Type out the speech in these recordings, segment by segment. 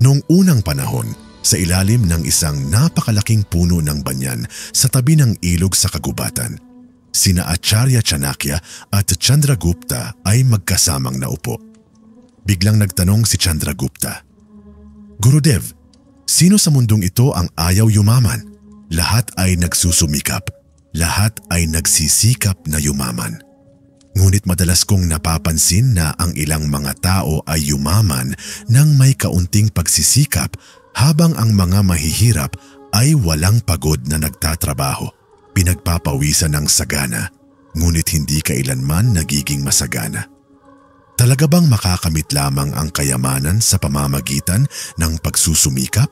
Noong unang panahon, sa ilalim ng isang napakalaking puno ng banyan sa tabi ng ilog sa kagubatan, sina Acharya Chanakya at Chandragupta ay magkasamang naupo. Biglang nagtanong si Chandragupta, "Gurudev, sino sa mundong ito ang ayaw yumaman? Lahat ay nagsusumikap, lahat ay nagsisikap na yumaman. Ngunit madalas kong napapansin na ang ilang mga tao ay yumaman nang may kaunting pagsisikap habang ang mga mahihirap ay walang pagod na nagtatrabaho, pinagpapawisan ng sagana, ngunit hindi kailanman nagiging masagana. Talaga bang makakamit lamang ang kayamanan sa pamamagitan ng pagsusumikap?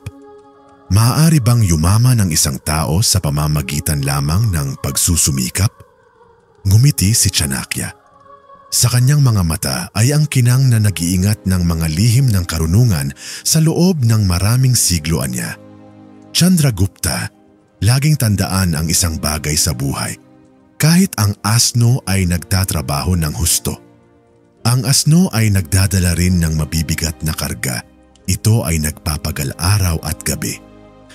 Maaari bang yumaman ang isang tao sa pamamagitan lamang ng pagsusumikap?" Ngumiti si Chanakya. Sa kanyang mga mata ay ang kinang na nag-iingat ng mga lihim ng karunungan sa loob ng maraming sigloan niya. Chandragupta, laging tandaan ang isang bagay sa buhay. Kahit ang asno ay nagtatrabaho ng husto. Ang asno ay nagdadala rin ng mabibigat na karga. Ito ay nagpapagal araw at gabi.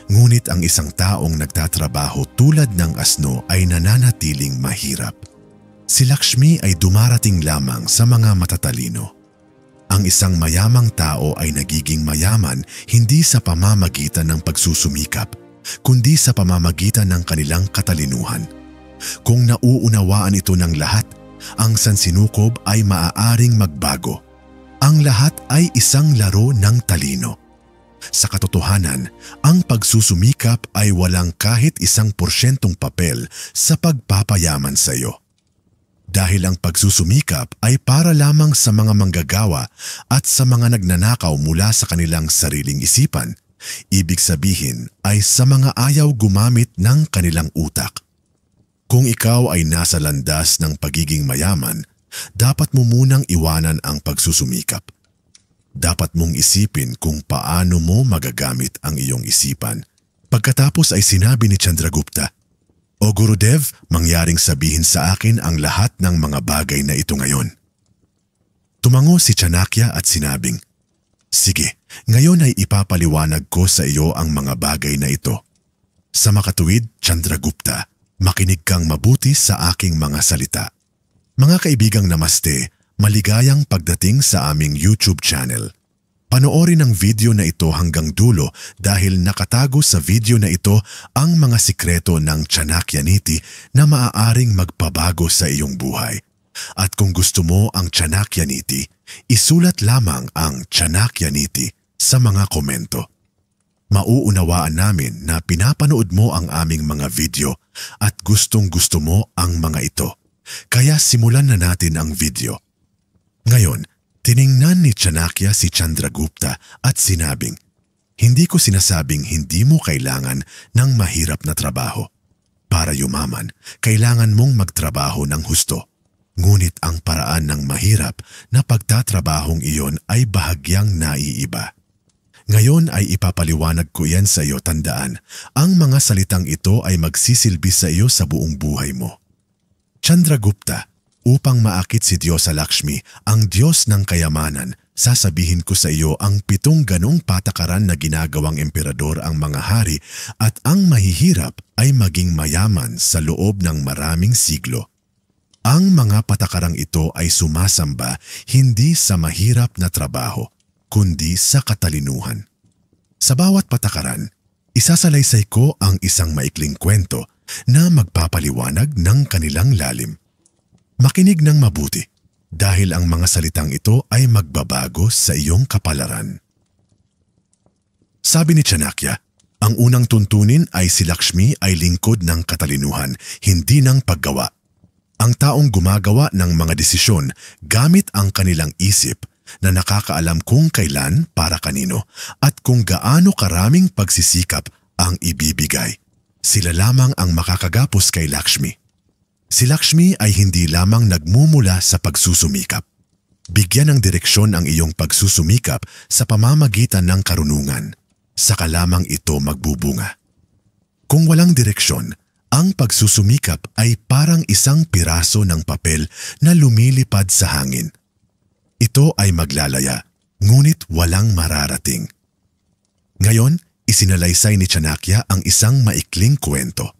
Ngunit ang isang taong nagtatrabaho tulad ng asno ay nananatiling mahirap. Si Lakshmi ay dumarating lamang sa mga matatalino. Ang isang mayamang tao ay nagiging mayaman hindi sa pamamagitan ng pagsusumikap, kundi sa pamamagitan ng kanilang katalinuhan. Kung nauunawaan ito ng lahat, ang sansinukob ay maaaring magbago. Ang lahat ay isang laro ng talino. Sa katotohanan, ang pagsusumikap ay walang kahit 1% papel sa pagpapayaman sa iyo. Dahil ang pagsusumikap ay para lamang sa mga manggagawa at sa mga nagnanakaw mula sa kanilang sariling isipan, ibig sabihin ay sa mga ayaw gumamit ng kanilang utak. Kung ikaw ay nasa landas ng pagiging mayaman, dapat mo munang iwanan ang pagsusumikap. Dapat mong isipin kung paano mo magagamit ang iyong isipan. Pagkatapos ay sinabi ni Chandragupta, "O Gurudev, mangyaring sabihin sa akin ang lahat ng mga bagay na ito ngayon." Tumango si Chanakya at sinabing, "Sige, ngayon ay ipapaliwanag ko sa iyo ang mga bagay na ito." Sa makatuwid, Chandragupta, makinig kang mabuti sa aking mga salita. Mga kaibigang namaste, maligayang pagdating sa aming YouTube channel. Panoorin ang video na ito hanggang dulo dahil nakatago sa video na ito ang mga sikreto ng Chanakya Niti na maaaring magpabago sa iyong buhay. At kung gusto mo ang Chanakya Niti, isulat lamang ang Chanakya Niti sa mga komento. Mauunawaan namin na pinapanood mo ang aming mga video at gustong-gusto mo ang mga ito. Kaya simulan na natin ang video. Ngayon, tiningnan ni Chanakya si Chandragupta at sinabing, "Hindi ko sinasabing hindi mo kailangan ng mahirap na trabaho. Para yumaman, kailangan mong magtrabaho ng husto. Ngunit ang paraan ng mahirap na pagtatrabahong iyon ay bahagyang naiiba. Ngayon ay ipapaliwanag ko yan sa iyo, tandaan. Ang mga salitang ito ay magsisilbi sa iyo sa buong buhay mo." Chandragupta, upang maakit si Diyosa Lakshmi, ang Diyos ng kayamanan, sasabihin ko sa iyo ang 7 ganong patakaran na ginagawang emperador ang mga hari at ang mahihirap ay maging mayaman sa loob ng maraming siglo. Ang mga patakarang ito ay sumasamba hindi sa mahirap na trabaho, kundi sa katalinuhan. Sa bawat patakaran, isasalaysay ko ang isang maikling kwento na magpapaliwanag ng kanilang lalim. Makinig ng mabuti dahil ang mga salitang ito ay magbabago sa iyong kapalaran. Sabi ni Chanakya, ang unang tuntunin ay si Lakshmi ay lingkod ng katalinuhan, hindi ng paggawa. Ang taong gumagawa ng mga desisyon gamit ang kanilang isip na nakakaalam kung kailan para kanino at kung gaano karaming pagsisikap ang ibibigay. Sila lamang ang makakagapos kay Lakshmi. Si Lakshmi ay hindi lamang nagmumula sa pagsusumikap. Bigyan ng direksyon ang iyong pagsusumikap sa pamamagitan ng karunungan. Saka lamang ito magbubunga. Kung walang direksyon, ang pagsusumikap ay parang isang piraso ng papel na lumilipad sa hangin. Ito ay maglalaya, ngunit walang mararating. Ngayon, isinalaysay ni Chanakya ang isang maikling kwento.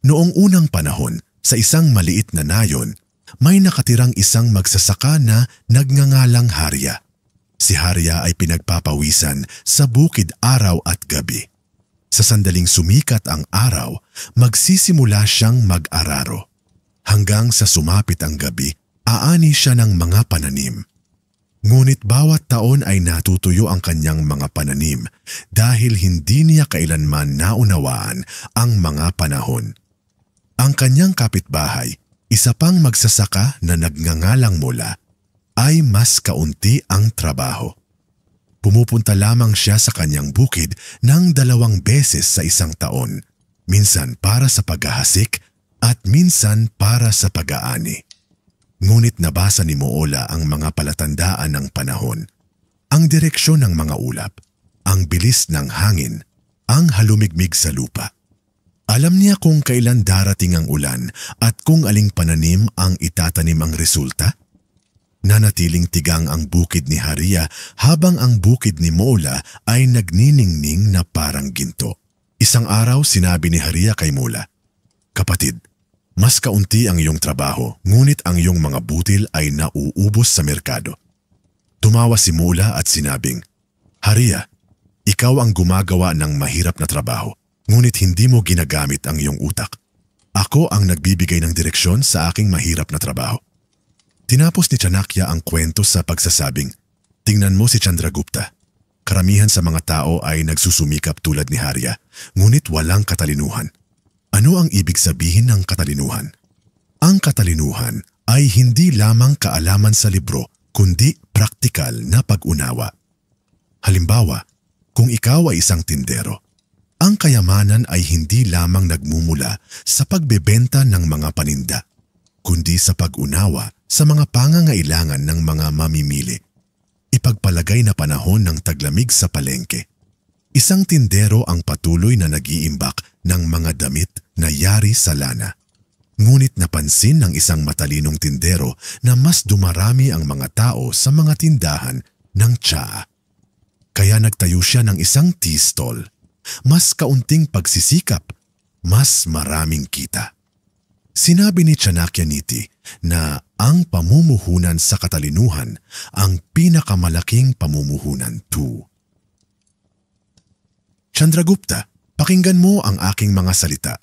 Noong unang panahon, sa isang maliit na nayon, may nakatirang isang magsasaka na nagngangalang Harya. Si Harya ay pinagpapawisan sa bukid araw at gabi. Sa sandaling sumikat ang araw, magsisimula siyang mag-araro. Hanggang sa sumapit ang gabi, aani siya ng mga pananim. Ngunit bawat taon ay natutuyo ang kanyang mga pananim dahil hindi niya kailanman naunawaan ang mga panahon. Ang kanyang kapitbahay, isa pang magsasaka na nagngangalang Mula, ay mas kaunti ang trabaho. Pumupunta lamang siya sa kanyang bukid ng 2 beses sa isang taon, minsan para sa paghahasik at minsan para sa pag-aani. Ngunit nabasa ni Moola ang mga palatandaan ng panahon, ang direksyon ng mga ulap, ang bilis ng hangin, ang halumigmig sa lupa. Alam niya kung kailan darating ang ulan at kung aling pananim ang itatanim ang resulta. Nanatiling tigang ang bukid ni Harya habang ang bukid ni Moola ay nagniningning na parang ginto. Isang araw sinabi ni Harya kay Moola, "Kapatid, mas kaunti ang iyong trabaho, ngunit ang iyong mga butil ay nauubos sa merkado." Tumawa si Moola at sinabing, "Harya, ikaw ang gumagawa ng mahirap na trabaho, ngunit hindi mo ginagamit ang iyong utak. Ako ang nagbibigay ng direksyon sa aking mahirap na trabaho." Tinapos ni Chanakya ang kwento sa pagsasabing, "Tingnan mo si Chandragupta. Karamihan sa mga tao ay nagsusumikap tulad ni Harya, ngunit walang katalinuhan." Ano ang ibig sabihin ng katalinuhan? Ang katalinuhan ay hindi lamang kaalaman sa libro, kundi praktikal na pag-unawa. Halimbawa, kung ikaw ay isang tindero, ang kayamanan ay hindi lamang nagmumula sa pagbebenta ng mga paninda, kundi sa pag-unawa sa mga pangangailangan ng mga mamimili. Ipagpalagay na panahon ng taglamig sa palengke. Isang tindero ang patuloy na nag-iimbak ng mga damit na yari sa lana. Ngunit napansin ng isang matalinong tindero na mas dumarami ang mga tao sa mga tindahan ng tsaa. Kaya nagtayo siya ng isang tea stall. Mas kaunting pagsisikap, mas maraming kita. Sinabi ni Chanakya Niti na ang pamumuhunan sa katalinuhan ang pinakamalaking pamumuhunan too. Chandragupta, pakinggan mo ang aking mga salita.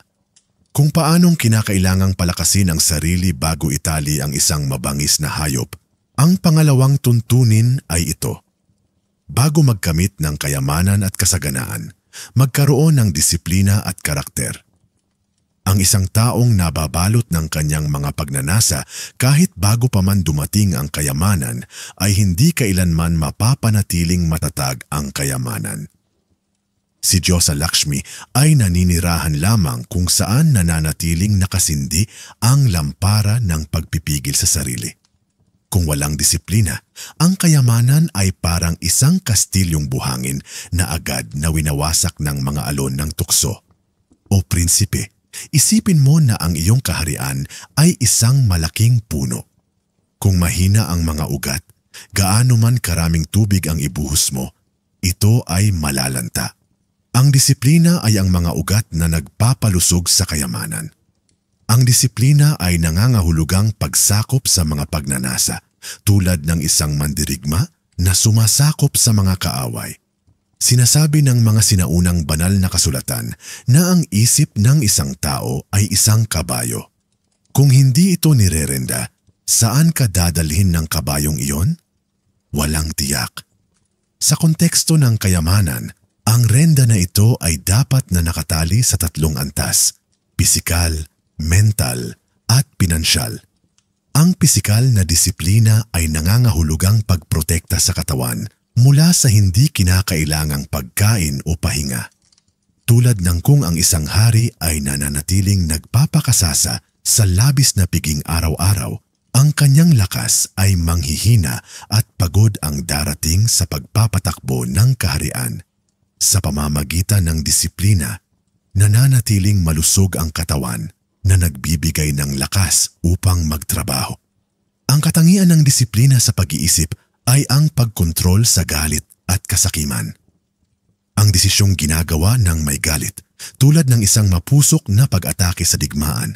Kung paanong kinakailangang palakasin ang sarili bago itali ang isang mabangis na hayop, ang pangalawang tuntunin ay ito. Bago magkamit ng kayamanan at kasaganaan, magkaroon ng disiplina at karakter. Ang isang taong nababalot ng kanyang mga pagnanasa kahit bago pa man dumating ang kayamanan ay hindi kailanman mapapanatiling matatag ang kayamanan. Si Diyosa Lakshmi ay naninirahan lamang kung saan nananatiling nakasindi ang lampara ng pagpipigil sa sarili. Kung walang disiplina, ang kayamanan ay parang isang kastilyong buhangin na agad na winawasak ng mga alon ng tukso. O prinsipe, isipin mo na ang iyong kaharian ay isang malaking puno. Kung mahina ang mga ugat, gaano man karaming tubig ang ibuhos mo, ito ay malalanta. Ang disiplina ay ang mga ugat na nagpapalusog sa kayamanan. Ang disiplina ay nangangahulugang pagsakop sa mga pagnanasa, tulad ng isang mandirigma na sumasakop sa mga kaaway. Sinasabi ng mga sinaunang banal na kasulatan na ang isip ng isang tao ay isang kabayo. Kung hindi ito nirerenda, saan ka dadalhin ng kabayong iyon? Walang tiyak. Sa konteksto ng kayamanan, ang renda na ito ay dapat na nakatali sa 3 antas: pisikal, mental, at pinansyal. Ang pisikal na disiplina ay nangangahulugang pagprotekta sa katawan mula sa hindi kinakailangang pagkain o pahinga. Tulad ng kung ang isang hari ay nananatiling nagpapakasasa sa labis na piging araw-araw, ang kanyang lakas ay manghihina at pagod ang darating sa pagpapatakbo ng kaharian. Sa pamamagitan ng disiplina, nananatiling malusog ang katawan na nagbibigay ng lakas upang magtrabaho. Ang katangian ng disiplina sa pag-iisip ay ang pagkontrol sa galit at kasakiman. Ang desisyong ginagawa ng may galit, tulad ng isang mapusok na pag-atake sa digmaan,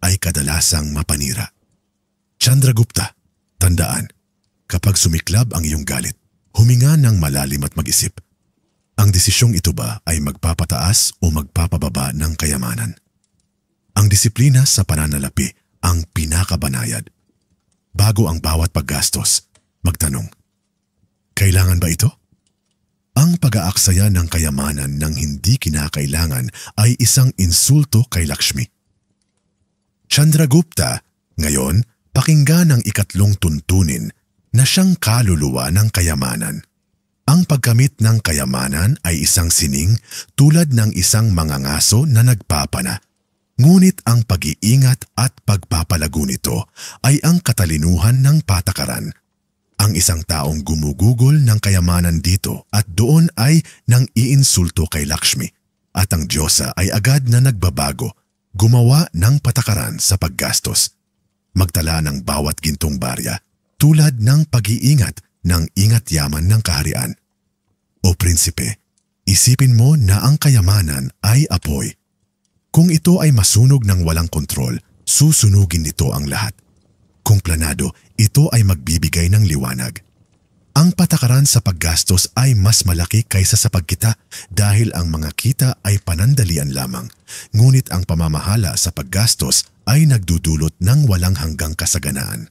ay kadalasang mapanira. Chandragupta, tandaan, kapag sumiklab ang iyong galit, huminga ng malalim at mag-isip. Ang desisyong ito ba ay magpapataas o magpapababa ng kayamanan? Ang disiplina sa pananalapi ang pinakabanayad. Bago ang bawat paggastos, magtanong, kailangan ba ito? Ang pag-aaksaya ng kayamanan ng hindi kinakailangan ay isang insulto kay Lakshmi. Chandragupta, ngayon, pakinggan ang ikatlong tuntunin na siyang kaluluwa ng kayamanan. Ang pagkamit ng kayamanan ay isang sining tulad ng isang mangangaso na nagpapana. Ngunit ang pag-iingat at pagpapalago nito ay ang katalinuhan ng patakaran. Ang isang taong gumugugol ng kayamanan dito at doon ay nang iinsulto kay Lakshmi at ang Diyosa ay agad na nagbabago, gumawa ng patakaran sa paggastos. Magtala ng bawat gintong barya tulad ng pag-iingat ng ingat yaman ng kaharian. O prinsipe, isipin mo na ang kayamanan ay apoy. Kung ito ay masunog ng walang kontrol, susunugin nito ang lahat. Kung planado, ito ay magbibigay ng liwanag. Ang patakaran sa paggastos ay mas malaki kaysa sa pagkita dahil ang mga kita ay panandalian lamang. Ngunit ang pamamahala sa paggastos ay nagdudulot ng walang hanggang kasaganaan.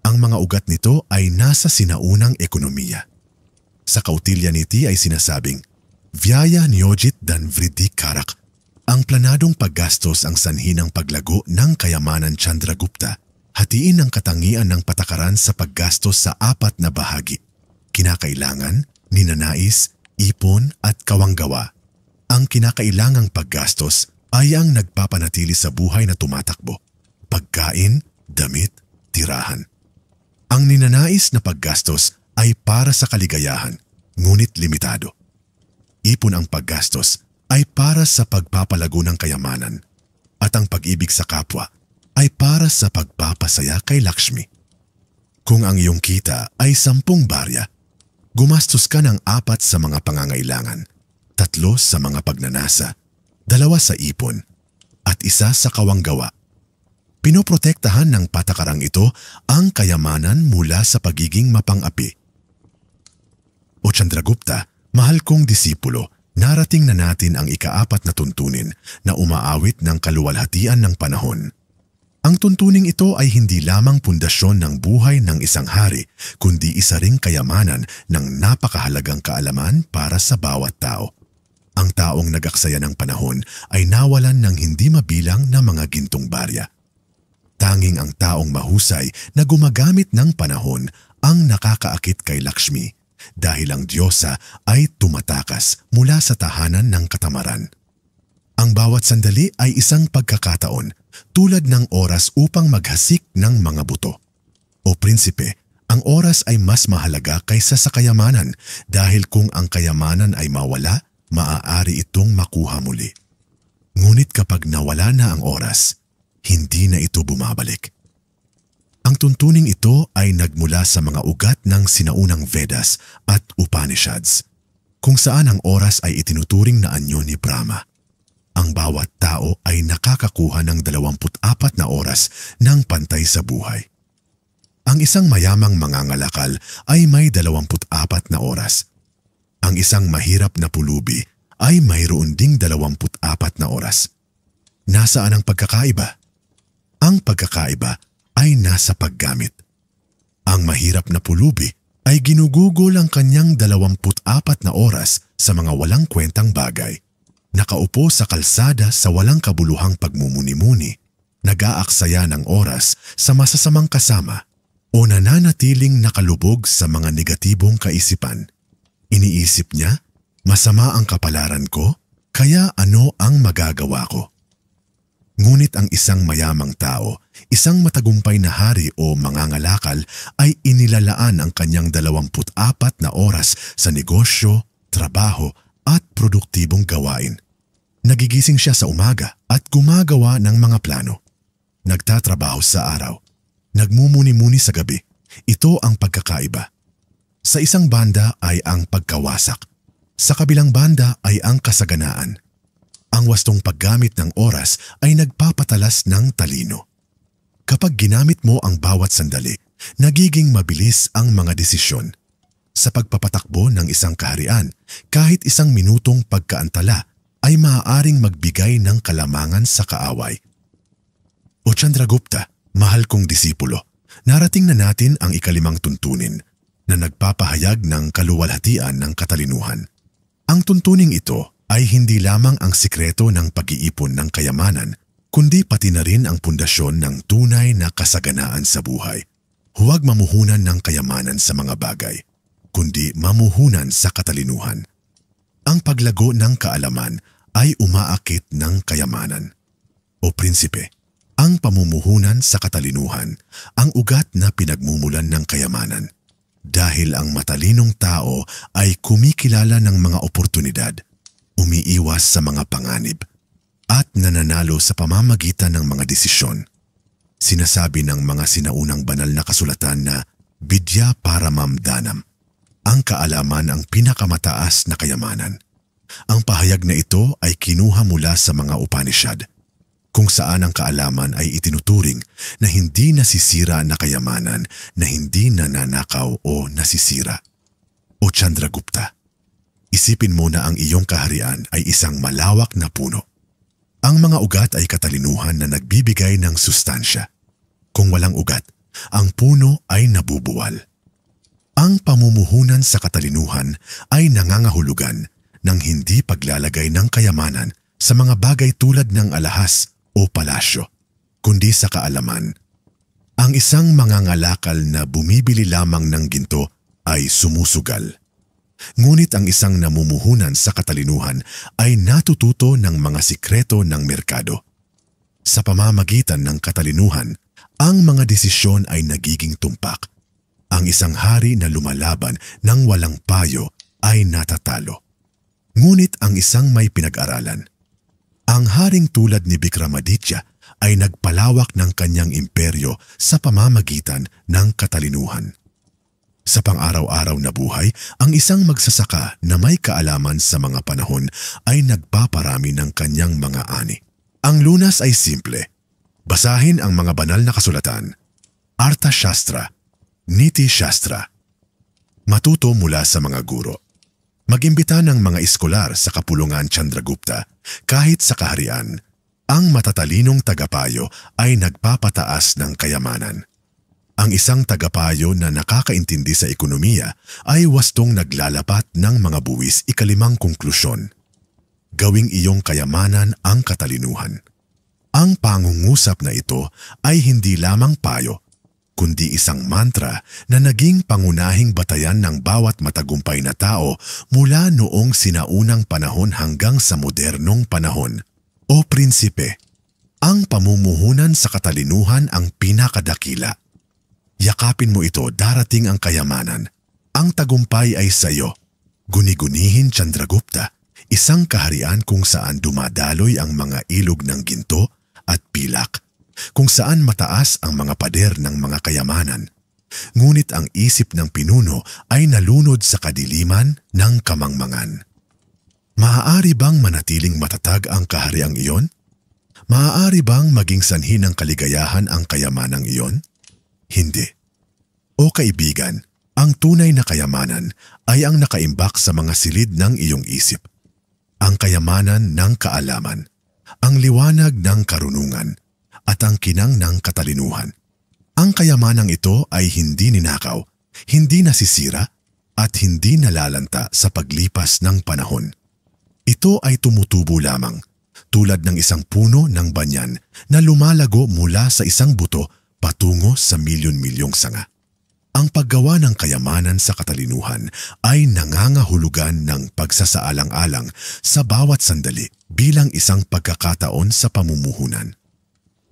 Ang mga ugat nito ay nasa sinaunang ekonomiya. Sa kautilya niti ay sinasabing, Vyaya Niyojit dan Vriddhi Karak. Ang planadong paggastos ang sanhi ng paglago ng kayamanan Chandragupta. Hatiin ang katangian ng patakaran sa paggastos sa apat na bahagi: kinakailangan, ninanais, ipon at kawanggawa. Ang kinakailangang paggastos ay ang nagpapanatili sa buhay na tumatakbo: pagkain, damit, tirahan. Ang ninanais na paggastos ay para sa kaligayahan, ngunit limitado. Ipon ang paggastos ay para sa pagpapalago ng kayamanan, at ang pag-ibig sa kapwa ay para sa pagpapasaya kay Lakshmi. Kung ang iyong kita ay 10 barya, gumastos ka ng 4 sa mga pangangailangan, 3 sa mga pagnanasa, 2 sa ipon, at 1 sa kawanggawa. Pinoprotektahan ng patakarang ito ang kayamanan mula sa pagiging mapang-api. O Chandragupta, mahal kong disipulo, narating na natin ang ika-4 na tuntunin na umaawit ng kaluwalhatian ng panahon. Ang tuntuning ito ay hindi lamang pundasyon ng buhay ng isang hari, kundi isa ring kayamanan ng napakahalagang kaalaman para sa bawat tao. Ang taong nag-aksaya ng panahon ay nawalan ng hindi mabilang na mga gintong barya. Tanging ang taong mahusay na gumagamit ng panahon ang nakakaakit kay Lakshmi, dahil ang Diyosa ay tumatakas mula sa tahanan ng katamaran. Ang bawat sandali ay isang pagkakataon, tulad ng oras upang maghasik ng mga buto. O prinsipe, ang oras ay mas mahalaga kaysa sa kayamanan dahil kung ang kayamanan ay mawala, maaari itong makuha muli. Ngunit kapag nawala na ang oras, hindi na ito bumabalik. Ang tuntuning ito ay nagmula sa mga ugat ng sinaunang Vedas at Upanishads, kung saan ang oras ay itinuturing na anyo ni Brahma. Ang bawat tao ay nakakakuha ng 24 na oras ng pantay sa buhay. Ang isang mayamang mangangalakal ay may 24 na oras. Ang isang mahirap na pulubi ay mayroon ding 24 na oras. Nasaan ang pagkakaiba? Ang pagkakaiba ay nasa paggamit. Ang mahirap na pulubi ay ginugugol ang kanyang 24 na oras sa mga walang kwentang bagay. Nakaupo sa kalsada sa walang kabuluhang pagmumuni-muni, nag-aaksaya ng oras sa masasamang kasama o nananatiling nakalubog sa mga negatibong kaisipan. Iniisip niya, masama ang kapalaran ko, kaya ano ang magagawa ko? Ngunit ang isang mayamang tao, isang matagumpay na hari o mangangalakal ay inilalaan ang kanyang 24 na oras sa negosyo, trabaho at produktibong gawain. Nagigising siya sa umaga at gumagawa ng mga plano. Nagtatrabaho sa araw. Nagmumuni-muni sa gabi. Ito ang pagkakaiba. Sa isang banda ay ang pagkawasak. Sa kabilang banda ay ang kasaganaan. Ang wastong paggamit ng oras ay nagpapatalas ng talino. Kapag ginamit mo ang bawat sandali, nagiging mabilis ang mga desisyon. Sa pagpapatakbo ng isang kaharian, kahit isang minutong pagkaantala ay maaaring magbigay ng kalamangan sa kaaway. O Chandragupta, mahal kong disipulo, narating na natin ang ikalimang tuntunin na nagpapahayag ng kaluwalhatian ng katalinuhan. Ang tuntuning ito ay hindi lamang ang sikreto ng pag-iipon ng kayamanan, kundi pati na rin ang pundasyon ng tunay na kasaganaan sa buhay. Huwag mamuhunan ng kayamanan sa mga bagay, kundi mamuhunan sa katalinuhan. Ang paglago ng kaalaman ay umaakit ng kayamanan. O prinsipe, ang pamumuhunan sa katalinuhan, ang ugat na pinagmumulan ng kayamanan. Dahil ang matalinong tao ay kumikilala ng mga oportunidad, umiiwas sa mga panganib, at nananalo sa pamamagitan ng mga desisyon. Sinasabi ng mga sinaunang banal na kasulatan na bidya paramam dhanam. Ang kaalaman ang pinakamataas na kayamanan. Ang pahayag na ito ay kinuha mula sa mga Upanishad, kung saan ang kaalaman ay itinuturing na hindi nasisira na kayamanan na hindi nananakaw o nasisira. O Chandragupta, isipin mo na ang iyong kaharian ay isang malawak na puno. Ang mga ugat ay katalinuhan na nagbibigay ng sustansya. Kung walang ugat, ang puno ay nabubuwal. Ang pamumuhunan sa katalinuhan ay nangangahulugan ng hindi paglalagay ng kayamanan sa mga bagay tulad ng alahas o palasyo, kundi sa kaalaman. Ang isang mangangalakal na bumibili lamang ng ginto ay sumusugal. Ngunit ang isang namumuhunan sa katalinuhan ay natututo ng mga sikreto ng merkado. Sa pamamagitan ng katalinuhan, ang mga desisyon ay nagiging tumpak. Ang isang hari na lumalaban ng walang payo ay natatalo. Ngunit ang isang may pinag-aralan, ang haring tulad ni Vikramaditya ay nagpalawak ng kanyang imperyo sa pamamagitan ng katalinuhan. Sa pang-araw-araw na buhay, ang isang magsasaka na may kaalaman sa mga panahon ay nagpaparami ng kanyang mga ani. Ang lunas ay simple. Basahin ang mga banal na kasulatan, Artha Shastra, Niti Shastra. Matuto mula sa mga guro. Mag-imbita ng mga eskolar sa kapulungan Chandragupta kahit sa kaharian. Ang matatalinong tagapayo ay nagpapataas ng kayamanan. Ang isang tagapayo na nakakaintindi sa ekonomiya ay wastong naglalapat ng mga buwis ikalimang konklusyon. Gawing iyong kayamanan ang katalinuhan. Ang pangungusap na ito ay hindi lamang payo, kundi isang mantra na naging pangunahing batayan ng bawat matagumpay na tao mula noong sinaunang panahon hanggang sa modernong panahon. O prinsipe, ang pamumuhunan sa katalinuhan ang pinakadakila. Yakapin mo ito, darating ang kayamanan. Ang tagumpay ay sa iyo. Guni-gunihin Chandragupta, isang kaharian kung saan dumadaloy ang mga ilog ng ginto at pilak, kung saan mataas ang mga pader ng mga kayamanan. Ngunit ang isip ng pinuno ay nalunod sa kadiliman ng kamangmangan. Maaari bang manatiling matatag ang kahariang iyon? Maaari bang maging sanhi ng kaligayahan ang kayamanang iyon? Hindi. O kaibigan, ang tunay na kayamanan ay ang nakaimbak sa mga silid ng iyong isip. Ang kayamanan ng kaalaman, ang liwanag ng karunungan, at ang kinang ng katalinuhan. Ang kayamanang ito ay hindi ninakaw, hindi nasisira, at hindi nalalanta sa paglipas ng panahon. Ito ay tumutubo lamang, tulad ng isang puno ng banyan na lumalago mula sa isang buto patungo sa milyon-milyong sanga. Ang paggawa ng kayamanan sa katalinuhan ay nangangahulugan ng pagsasaalang-alang sa bawat sandali bilang isang pagkakataon sa pamumuhunan.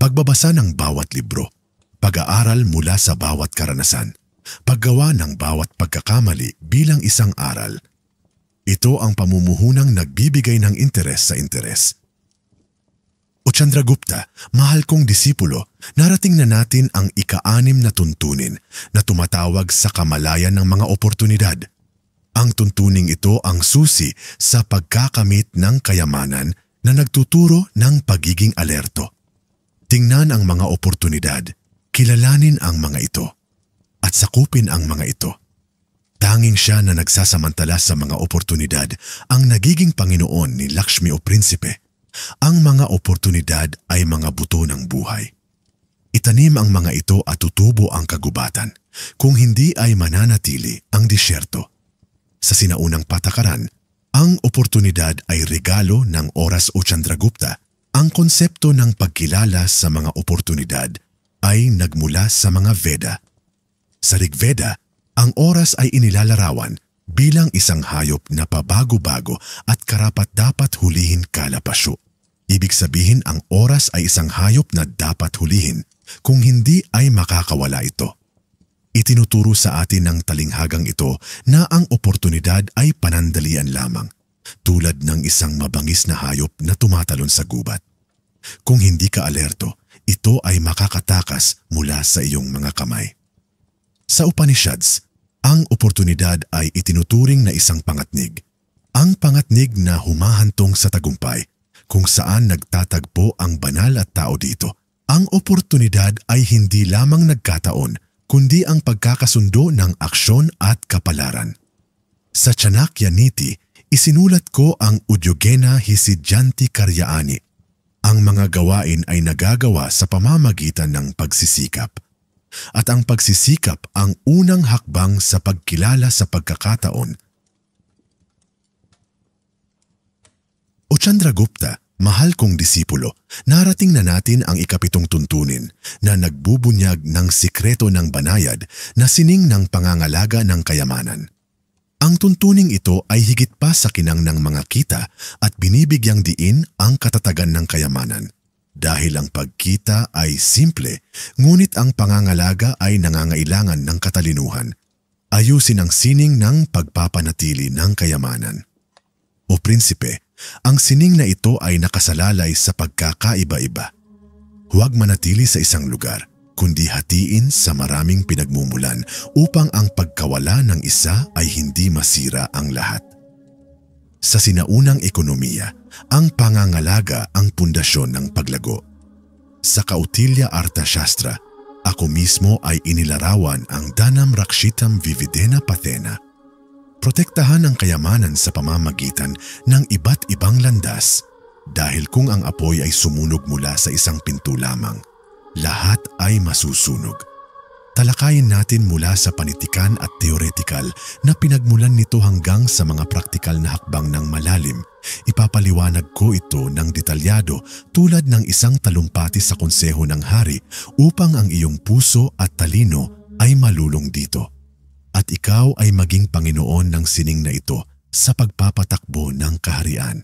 Pagbabasa ng bawat libro, pag-aaral mula sa bawat karanasan, paggawa ng bawat pagkakamali bilang isang aral. Ito ang pamumuhunang nagbibigay ng interes sa interes. O Chandragupta, mahal kong disipulo, narating na natin ang ika-6 na tuntunin na tumatawag sa kamalayan ng mga oportunidad. Ang tuntuning ito ang susi sa pagkakamit ng kayamanan na nagtuturo ng pagiging alerto. Tingnan ang mga oportunidad, kilalanin ang mga ito, at sakupin ang mga ito. Tanging siya na nagsasamantala sa mga oportunidad ang nagiging Panginoon ni Lakshmi o Prinsipe. Ang mga oportunidad ay mga buto ng buhay. Itanim ang mga ito at tutubo ang kagubatan, kung hindi ay mananatili ang disyerto. Sa sinaunang patakaran, ang oportunidad ay regalo ng oras o Chandragupta. Ang konsepto ng pagkilala sa mga oportunidad ay nagmula sa mga Veda. Sa Rigveda, ang oras ay inilalarawan bilang isang hayop na pabago-bago at karapat-dapat hulihin kalapasyo. Ibig sabihin ang oras ay isang hayop na dapat hulihin, kung hindi ay makakawala ito. Itinuturo sa atin ng talinghagang ito na ang oportunidad ay panandalian lamang, tulad ng isang mabangis na hayop na tumatalon sa gubat. Kung hindi ka alerto, ito ay makakatakas mula sa iyong mga kamay. Sa Upanishads, ang oportunidad ay itinuturing na isang pangatnig. Ang pangatnig na humahantong sa tagumpay, kung saan nagtatagpo ang banal at tao dito. Ang oportunidad ay hindi lamang nagkataon, kundi ang pagkakasundo ng aksyon at kapalaran. Sa Chanakya Niti, isinulat ko ang Udyogena Hisidyanti Karyaani. Ang mga gawain ay nagagawa sa pamamagitan ng pagsisikap. At ang pagsisikap ang unang hakbang sa pagkilala sa pagkakataon. O Chandragupta, mahal kong disipulo, narating na natin ang ikapitong tuntunin na nagbubunyag ng sikreto ng banayad na sining ng pangangalaga ng kayamanan. Ang tuntuning ito ay higit pa sa kinang ng mga kita at binibigyang diin ang katatagan ng kayamanan. Dahil ang pagkita ay simple, ngunit ang pangangalaga ay nangangailangan ng katalinuhan. Ayusin ang sining ng pagpapanatili ng kayamanan. O Prinsipe, ang sining na ito ay nakasalalay sa pagkakaiba-iba. Huwag manatili sa isang lugar, kundi hatiin sa maraming pinagmumulan upang ang pagkawala ng isa ay hindi masira ang lahat. Sa sinaunang ekonomiya, ang pangangalaga ang pundasyon ng paglago. Sa Kautilya Arthashastra, ako mismo ay inilarawan ang Dhanam Rakshitam Vividena Pathena. Protektahan ang kayamanan sa pamamagitan ng iba't ibang landas dahil kung ang apoy ay sumunog mula sa isang pinto lamang, lahat ay masusunog. Talakayin natin mula sa panitikan at teoretikal na pinagmulan nito hanggang sa mga praktikal na hakbang ng malalim. Ipapaliwanag ko ito ng detalyado tulad ng isang talumpati sa konseho ng hari upang ang iyong puso at talino ay malulong dito. At ikaw ay maging Panginoon ng sining na ito sa pagpapatakbo ng kaharian.